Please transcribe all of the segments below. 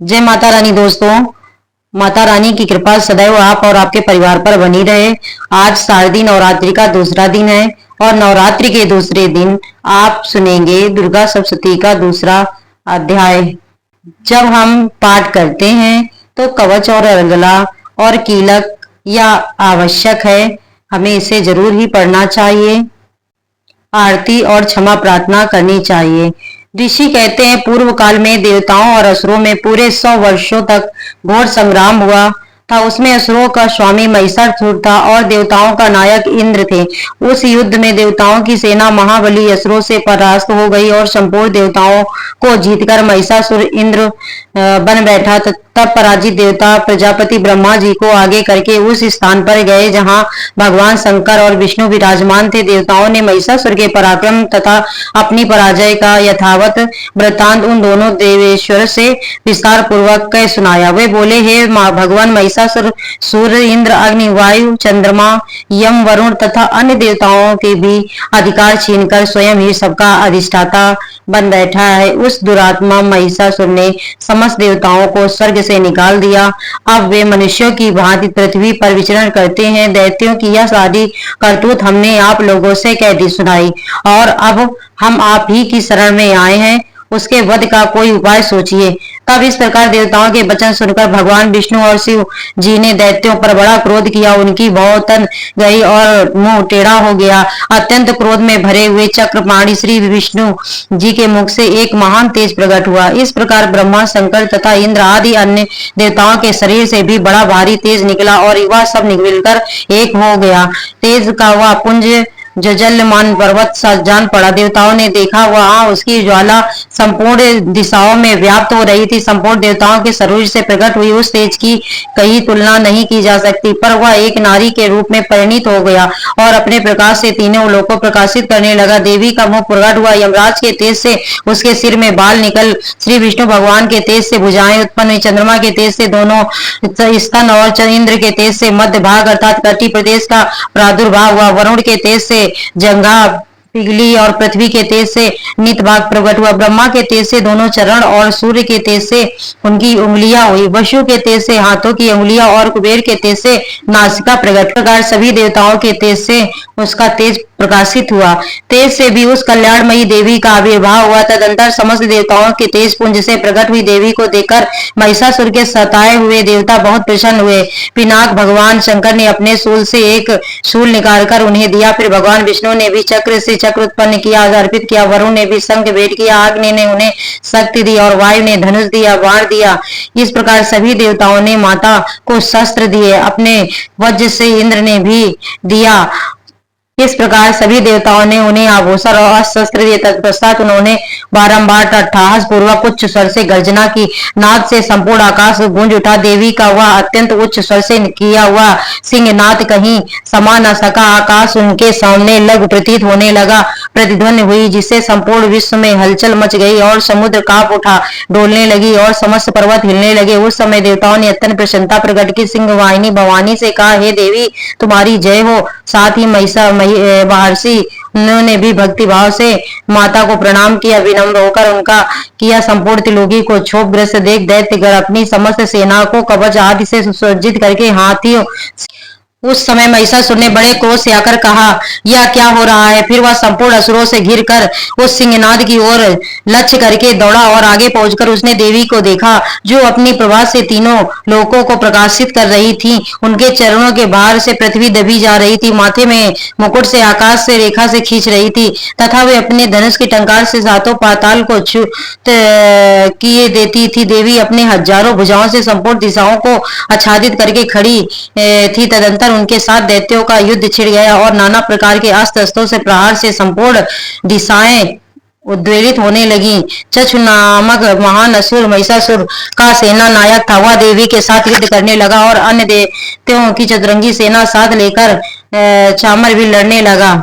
जय माता रानी दोस्तों। माता रानी की कृपा सदैव आप और आपके परिवार पर बनी रहे। आज शारदीय नवरात्रि का दूसरा दिन है और नवरात्रि के दूसरे दिन आप सुनेंगे दुर्गा सप्तशती का दूसरा अध्याय। जब हम पाठ करते हैं तो कवच और अर्गला और कीलक या आवश्यक है, हमें इसे जरूर ही पढ़ना चाहिए। आरती और क्षमा प्रार्थना करनी चाहिए। ऋषि कहते हैं पूर्व काल में देवताओं और असुरों में पूरे 100 वर्षों तक घोर संग्राम हुआ था। उसमें असुरों का स्वामी महिषासुर था और देवताओं का नायक इंद्र थे। उस युद्ध में देवताओं की सेना महाबली असुरों से परास्त हो गई और संपूर्ण देवताओं को जीतकर महिषासुर इंद्र बन बैठा। तब पराजित देवता प्रजापति ब्रह्मा जी को आगे करके उस स्थान पर गए जहां भगवान शंकर और विष्णु विराजमान थे। देवताओं ने महिषासुर के पराक्रम तथा अपनी पराजय का यथावत वृत्तांत उन दोनों देवेश्वर से विस्तार पूर्वक कह सुनाया। वे बोले, हे भगवान महिषासुर सूर्य, इंद्र, अग्नि, वायु, चंद्रमा, यम, वरुण तथा अन्य देवताओं के भी अधिकार छीनकर स्वयं ही सबका अधिष्ठाता बन बैठा है। उस दुरात्मा महिषासुर ने समस्त देवताओं को स्वर्ग से निकाल दिया। अब वे मनुष्यों की भांति पृथ्वी पर विचरण करते हैं। दैत्यों की यह सारी करतूत हमने आप लोगों से कह दी सुनाई और अब हम आप ही की शरण में आए हैं। उसके वध का कोई उपाय सोचिए। तब इस प्रकार देवताओं के वचन सुनकर भगवान विष्णु और शिव जी ने दैत्यों पर बड़ा क्रोध किया। उनकी भौं तन गई और मुंह टेढ़ा हो गया। अत्यंत क्रोध में भरे हुए चक्रपाणी श्री विष्णु जी के मुख से एक महान तेज प्रकट हुआ। इस प्रकार ब्रह्मा, शंकर तथा इंद्र आदि अन्य देवताओं के शरीर से भी बड़ा भारी तेज निकला और वह सब मिलकर एक हो गया। तेज का वह पुंज जलमान पर्वत सा जान पड़ा। देवताओं ने देखा वहां उसकी ज्वाला संपूर्ण दिशाओं में व्याप्त हो रही थी। संपूर्ण देवताओं के शरीर से प्रकट हुई उस तेज की कहीं तुलना नहीं की जा सकती, पर वह एक नारी के रूप में परिणित हो गया और अपने प्रकाश से तीनों लोगों को प्रकाशित करने लगा। देवी का मुख प्रकट हुआ। यमराज के तेज से उसके सिर में बाल निकल, श्री विष्णु भगवान के तेज से भुजाएं उत्पन्न हुई, चंद्रमा के तेज से दोनों स्तन और इंद्र के तेज से मध्य भाग अर्थात कटी प्रदेश का प्रादुर्भाव हुआ। वरुण के तेज से जंघा पिघली और पृथ्वी के तेज से नित भाग प्रकट हुआ। ब्रह्मा के तेज से दोनों चरण और सूर्य के तेज से उनकी उंगलियां हुई। वसु के तेज से हाथों की उंगलियां और कुबेर के तेज से नासिका प्रकट। प्रकार सभी देवताओं के तेज से उसका तेज प्रकाशित हुआ। तेज से भी उस कल्याणमयी देवी का आविर्भाव हुआ। तदंतर समस्त देवताओं के तेज पुंज से प्रकट हुई देवी को देखकर महिषासुर के सताए हुए देवता बहुत प्रसन्न हुए। पिनाक भगवान शंकर ने अपने शूल से एक शूल निकालकर उन्हें दिया। फिर भगवान विष्णु ने भी चक्र से चक्र उत्पन्न किया, अर्पित किया। वरुण ने भी शंख भेंट किया, अग्नि ने उन्हें शक्ति दी और वायु ने धनुष दिया, बाण दिया। इस प्रकार सभी देवताओं ने माता को शस्त्र दिए। अपने वज्र से इंद्र ने भी दिया। इस प्रकार सभी देवताओं ने उन्हें आभूषण और अस्त्र दिए। तत्पश्चात उन्होंने बारंबार अट्टहास पूर्वक उच्च स्वर से गर्जना की। नाद से संपूर्ण आकाश गूंज उठा। देवी का वह अत्यंत उच्च स्वर से किया हुआ सिंहनाद कहीं समा न सका। आकाश उनके सामने लघु प्रतीत होने लगा। प्रतिध्वनि हुई जिससे संपूर्ण विश्व में हलचल मच गई और समुद्र कांप उठा, डोलने लगी और समस्त पर्वत हिलने लगे। उस समय देवताओं ने अत्यंत प्रसन्नता प्रकट की। सिंह वाहिनी भवानी से कहा, हे देवी तुम्हारी जय हो। साथ ही महर्षि उन्होंने भी भक्ति भाव से माता को प्रणाम किया। विनम्र होकर उनका किया। संपूर्ण त्रिलोकी को क्षोभग्रस्त देख दैत्यगण अपनी समस्त सेना को कवच आदि से सुसज्जित करके हाथियों उस समय महिषासुर ने बड़े क्रोध से आकर कहा, यह क्या हो रहा है। फिर वह संपूर्ण असुरों से घिरकर उस सिंहनाद की ओर लक्ष्य करके दौड़ा और आगे पहुंचकर उसने देवी को देखा जो अपनी प्रभा से तीनों लोकों को प्रकाशित कर रही थी। उनके चरणों के बाहर से पृथ्वी दबी जा रही थी। माथे में मुकुट से आकाश से रेखा से खींच रही थी तथा वे अपने धनुष की टंकार से सातों पाताल को किए देती थी। देवी अपने हजारों भुजाओं से संपूर्ण दिशाओं को आच्छादित करके खड़ी थी। तदंतर उनके साथ दैत्यों का युद्ध छिड़ गया और नाना प्रकार के अस्त्र शस्त्रों से प्रहार से संपूर्ण दिशाएं उद्वेलित होने लगी। चक्षु नामक महान असुर महिषासुर का सेना नायक था। वह देवी के साथ युद्ध करने लगा और अन्य देवताओं की चतुरंगी सेना साथ लेकर चामर भी लड़ने लगा।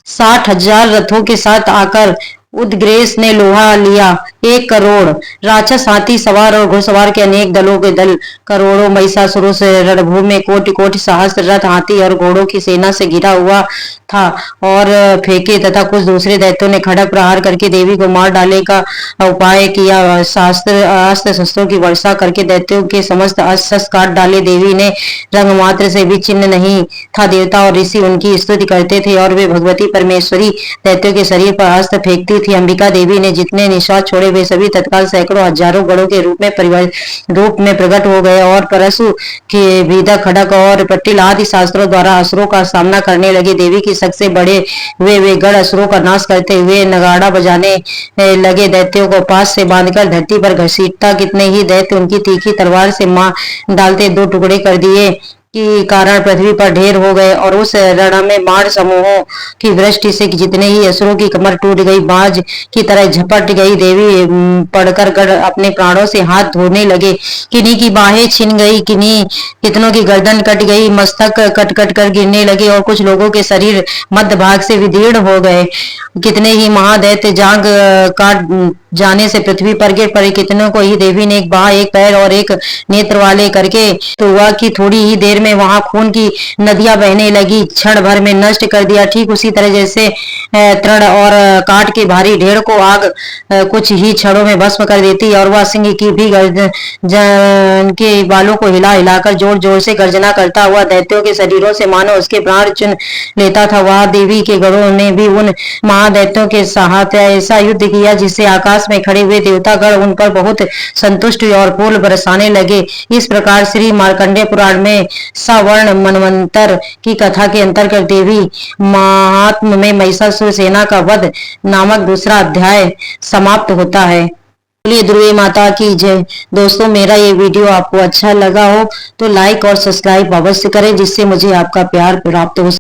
60,000 रथों के साथ आकर उदग्रेस ने लोहा लिया। 1 करोड़ राक्षस हाथी सवार और घुड़सवार के अनेक दलों के दल करोड़ों महिषासुरों से रणभूमि में कोटि कोटि सहस्त्र रथ हाथी और घोड़ों की सेना से घिरा हुआ था और फेंके तथा कुछ दूसरे दैत्यों ने खड़ग प्रहार करके देवी को मार डाले का उपाय किया। शास्त्र अस्त्र शस्त्रों की वर्षा करके दैत्यों के समस्त अस्त्र काट डाले। देवी ने रंग मात्र से भी चिन्ह नहीं था। देवता और ऋषि उनकी स्तुति करते थे और वे भगवती परमेश्वरी दैत्यों के शरीर पर अस्त्र फेंकती थी। अंबिका देवी ने जितने निश्वास छोड़े वे सभी तत्काल सैकड़ों हजारों गणों के रूप में प्रकट हो गए और परशु के भीदा खड़क और पट्टिल आदि शास्त्रों द्वारा असुरों का सामना करने लगे। देवी की शक्ति से बड़े वे गढ़ असुरों का नाश करते हुए नगाड़ा बजाने लगे। दैत्यों को पास से बांधकर धरती पर घसीटता कितने ही दैत्य उनकी तीखी तलवार से मार डालते दो टुकड़े कर दिए के कारण पृथ्वी पर ढेर हो गए और उस रण में बाण समूहों की दृष्टि से जितने ही असुरों की कमर टूट गई, बाज की तरह झपट गई। देवी पड़कर गढ़ अपने प्राणों से हाथ धोने लगे। किन्हीं की बाहें छिन गई, कितनों की गर्दन कट गई, मस्तक कट कट कर गिरने लगे और कुछ लोगों के शरीर मध्य भाग से विदीर्ण हो गए। कितने ही महादैत्य जांग काट जाने से पृथ्वी पर गिर पड़े। कितनों को ही देवी ने एक बाह, एक पैर और एक नेत्र वाले करके तो हुआ कि थोड़ी ही देर में वहां खून की नदियां बहने लगी, क्षण भर में नष्ट कर दिया। ठीक उसी तरह जैसे तृण और काट के भारी ढेर को आग कुछ ही क्षणों में भस्म कर देती और वह सिंह की भी गर्दन के बालों को हिला हिलाकर जोर जोर से गर्जना करता हुआ दैत्यों के शरीरों से मानो उसके प्राण चुन लेता था। वह देवी के गणों ने भी उन महादैत्यों के साथ ऐसा युद्ध किया जिससे आकाश में खड़े हुए देवतागण उन पर बहुत संतुष्ट और फूल बरसाने लगे। इस प्रकार श्री मार्कंडेय पुराण में सवर्ण मनवंतर की कथा के अंतर्गत देवी महात्म में महिषासुर सेना का वध नामक दूसरा अध्याय समाप्त होता है। बोलिए दुर्गे माता की जय। दोस्तों, मेरा ये वीडियो आपको अच्छा लगा हो तो लाइक और सब्सक्राइब अवश्य करें जिससे मुझे आपका प्यार प्राप्त हो।